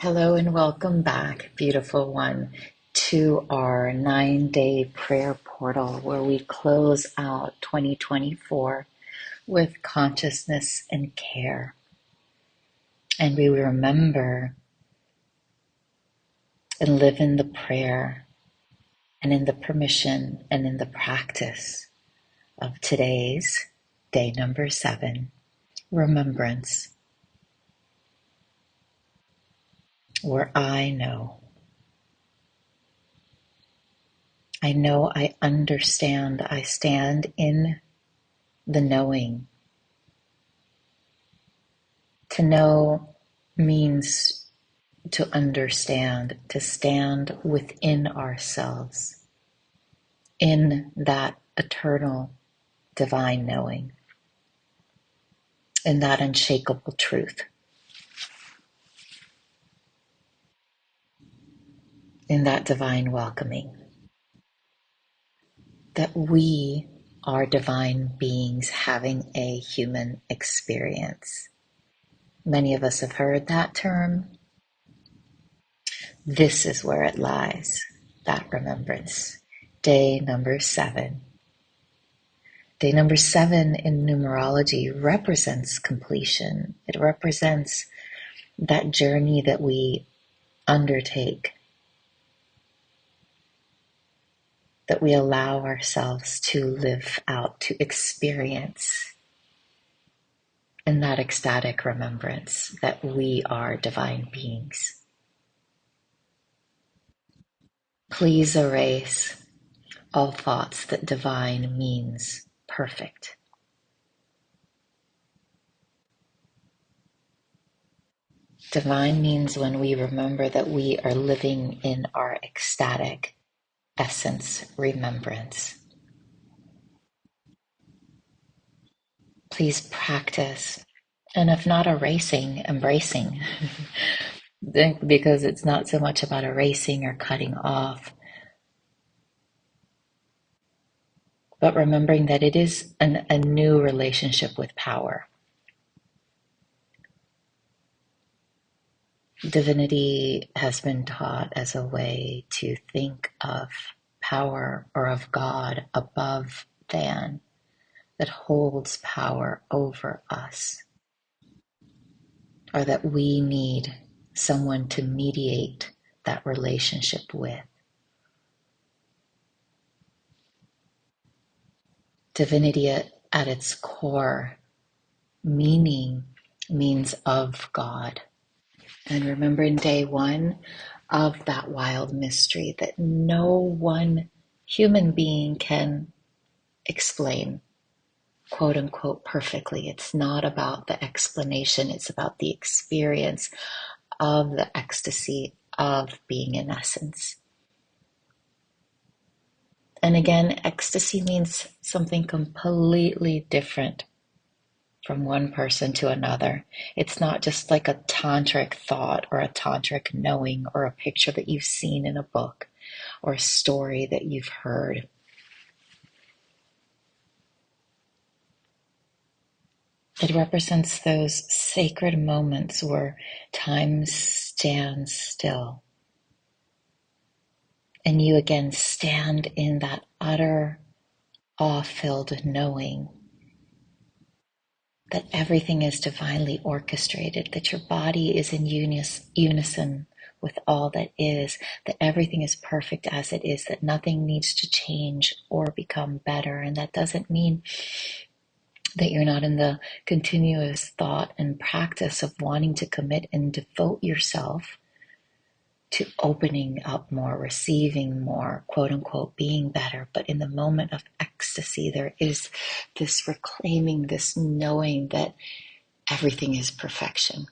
Hello and welcome back, beautiful one, to our 9-day prayer portal where we close out 2024 with consciousness and care. And we remember and live in the prayer and in the permission and in the practice of today's day number 7, remembrance, where I know, I understand, I stand in the knowing. To know means to understand, to stand within ourselves, in that eternal divine knowing, in that unshakable truth, in that divine welcoming, that we are divine beings having a human experience. Many of us have heard that term. This is where it lies, that remembrance. Day number 7. Day number 7 in numerology represents completion. It represents that journey that we undertake, that we allow ourselves to live out, to experience in that ecstatic remembrance that we are divine beings. Please erase all thoughts that divine means perfect. Divine means when we remember that we are living in our ecstatic essence remembrance. Please practice, and if not erasing, embracing, because it's not so much about erasing or cutting off, but remembering that it is a new relationship with power. Divinity has been taught as a way to think of power or of God above than, that holds power over us, or that we need someone to mediate that relationship with. Divinity at its core meaning means of God. And remember in day 1 of that wild mystery that no one human being can explain, quote unquote, perfectly. It's not about the explanation, it's about the experience of the ecstasy of being in essence. And again, ecstasy means something completely different from one person to another. It's not just like a tantric thought or a tantric knowing or a picture that you've seen in a book or a story that you've heard. It represents those sacred moments where time stands still. And you again stand in that utter awe-filled knowing that everything is divinely orchestrated, that your body is in unison with all that is, that everything is perfect as it is, that nothing needs to change or become better. And that doesn't mean that you're not in the continuous thought and practice of wanting to commit and devote yourself to opening up more, receiving more, quote unquote, being better. But in the moment of ecstasy, there is this reclaiming, this knowing that everything is perfection.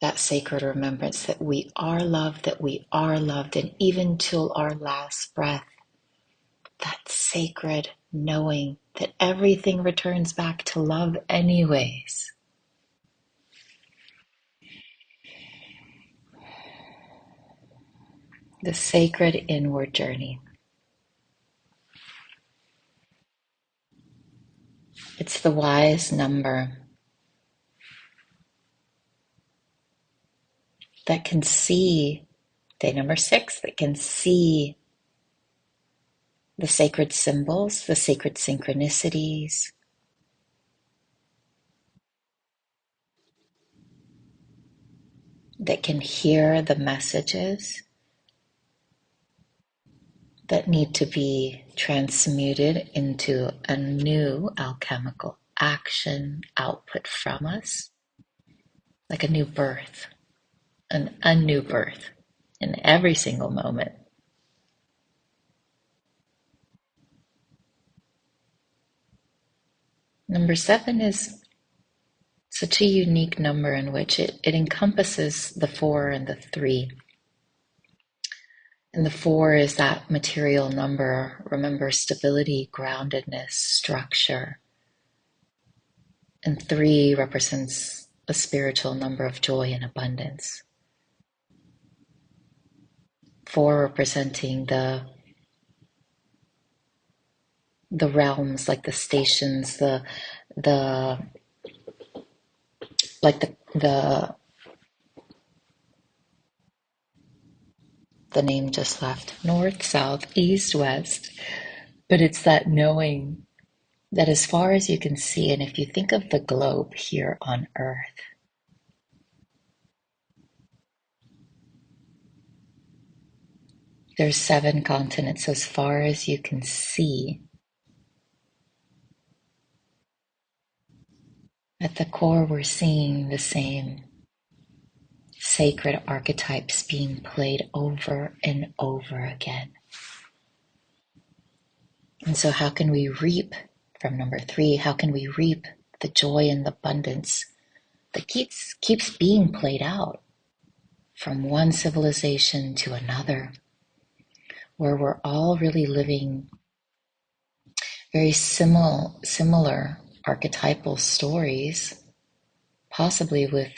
That sacred remembrance that we are loved, and even till our last breath, that sacred knowing that everything returns back to love anyways. The sacred inward journey. It's the wise number. that can see, day number 6, that can see the sacred symbols, the sacred synchronicities, that can hear the messages that need to be transmuted into a new alchemical action output from us, like a new birth, a new birth in every single moment. Number 7 is such a unique number in which it encompasses the 4 and the 3. And the 4 is that material number. Remember, stability, groundedness, structure. And 3 represents a spiritual number of joy and abundance. 4 representing the realms, like the stations, the like the name just left, north, south, east, west. But it's that knowing that as far as you can see, and if you think of the globe here on Earth, there's 7 continents as far as you can see. At the core, we're seeing the same sacred archetypes being played over and over again. And so how can we reap from number 3? How can we reap the joy and the abundance that keeps being played out from one civilization to another, where we're all really living very similar archetypal stories, possibly with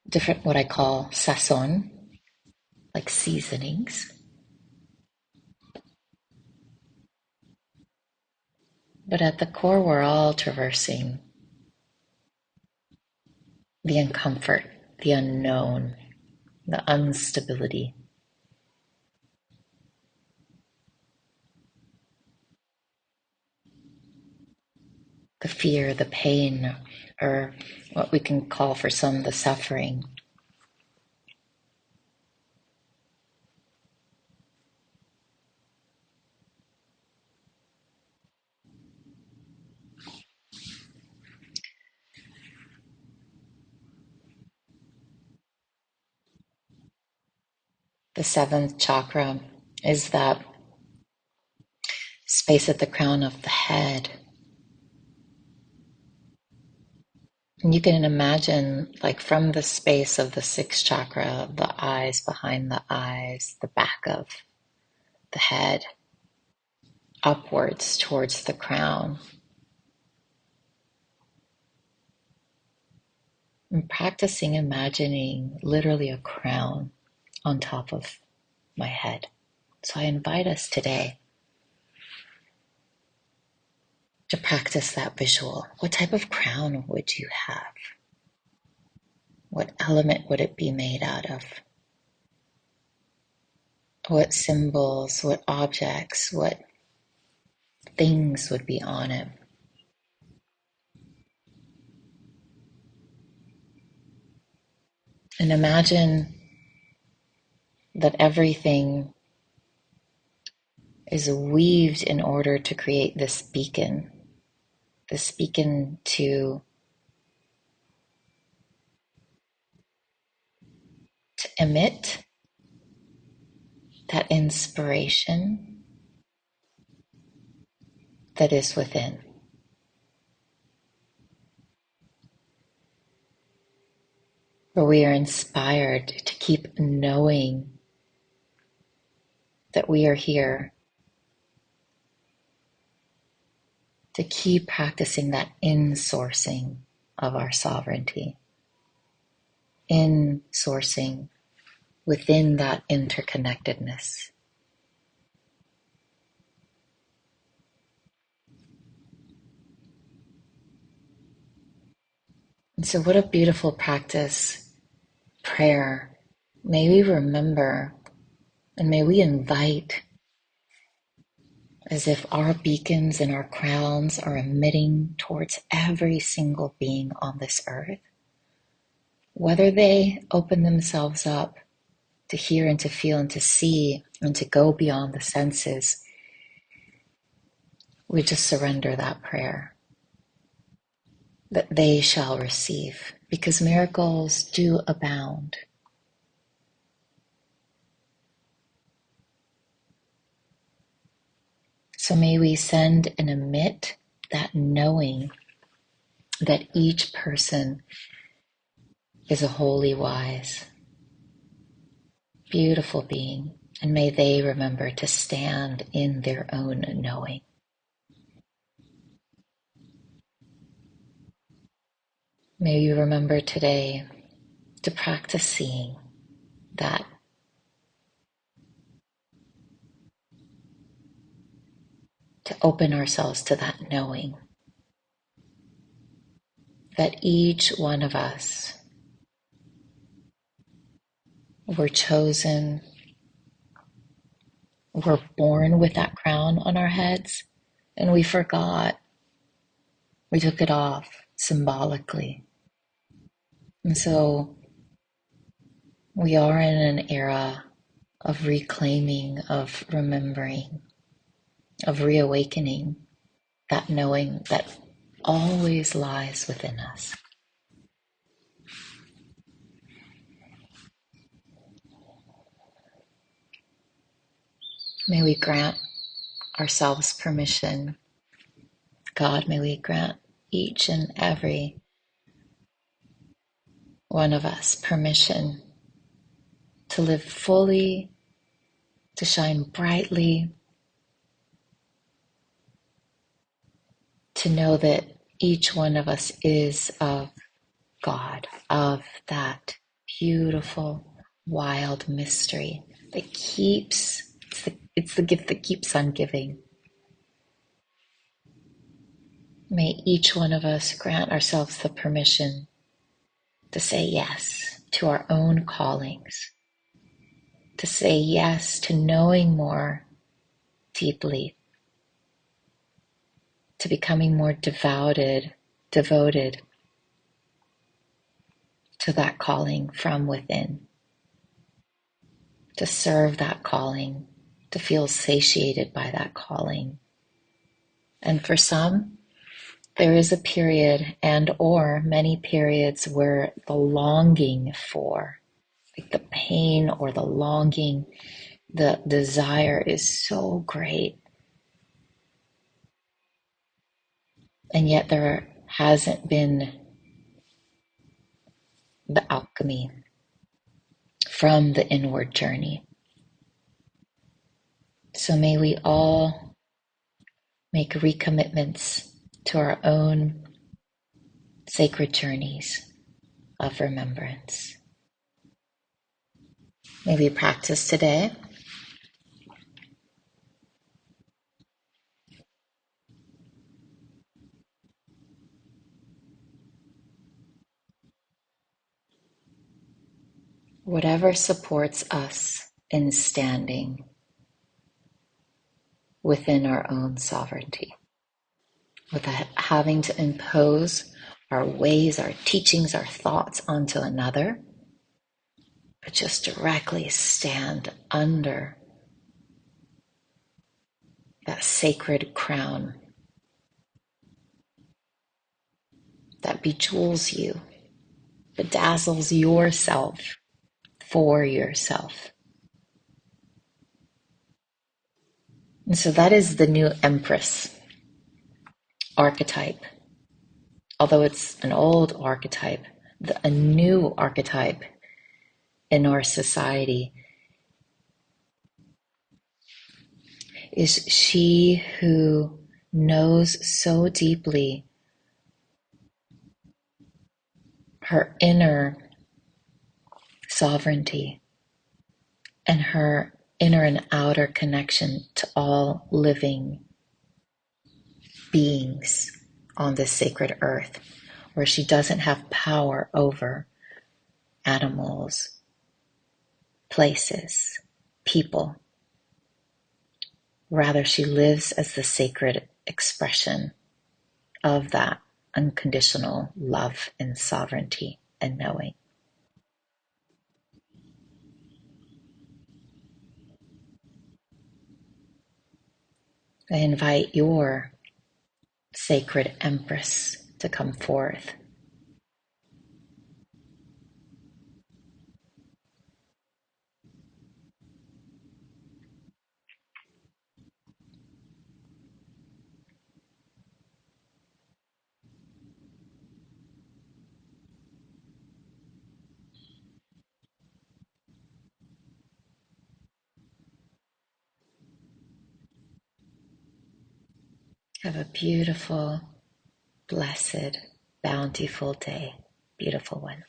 different, what I call sazon, like seasonings. But at the core, we're all traversing the uncomfort, the unknown, the instability. The fear, the pain, or what we can call for some the suffering. The 7th chakra is that space at the crown of the head. And you can imagine, like from the space of the 6th chakra, the eyes, behind the eyes, the back of the head, upwards towards the crown. And practicing imagining literally a crown on top of my head. So I invite us today to practice that visual. What type of crown would you have? What element would it be made out of? What symbols, what objects, what things would be on it? And imagine that everything is weaved in order to create this beacon to emit that inspiration that is within. Where we are inspired to keep knowing that we are here, to keep practicing that in-sourcing of our sovereignty, in-sourcing within that interconnectedness. And so what a beautiful practice prayer, may we remember and may we invite, as if our beacons and our crowns are emitting towards every single being on this earth, whether they open themselves up to hear and to feel and to see and to go beyond the senses, we just surrender that prayer that they shall receive, because miracles do abound. So may we send and emit that knowing that each person is a holy, wise, beautiful being, and may they remember to stand in their own knowing. May you remember today to practice seeing that, to open ourselves to that knowing that each one of us were chosen, were born with that crown on our heads, and we forgot. We took it off symbolically. And so we are in an era of reclaiming, of remembering, of reawakening that knowing that always lies within us. May we grant ourselves permission. God, may we grant each and every one of us permission to live fully, to shine brightly, to know that each one of us is of God, of that beautiful, wild mystery that keeps, it's the gift that keeps on giving. May each one of us grant ourselves the permission to say yes to our own callings, to say yes to knowing more deeply, to becoming more devoted to that calling from within, to serve that calling, to feel satiated by that calling. And for some, there is a period and or many periods where the longing for, like the pain or the longing, the desire is so great. And yet there hasn't been the alchemy from the inward journey. So may we all make recommitments to our own sacred journeys of remembrance. May we practice today. Whatever supports us in standing within our own sovereignty, without having to impose our ways, our teachings, our thoughts onto another, but just directly stand under that sacred crown that bejewels you, bedazzles yourself for yourself. And so that is the new Empress archetype. Although it's an old archetype, a new archetype in our society is she who knows so deeply her inner sovereignty and her inner and outer connection to all living beings on this sacred earth, where she doesn't have power over animals, places, people. Rather, she lives as the sacred expression of that unconditional love and sovereignty and knowing. I invite your sacred empress to come forth. Have a beautiful, blessed, bountiful day. Beautiful one.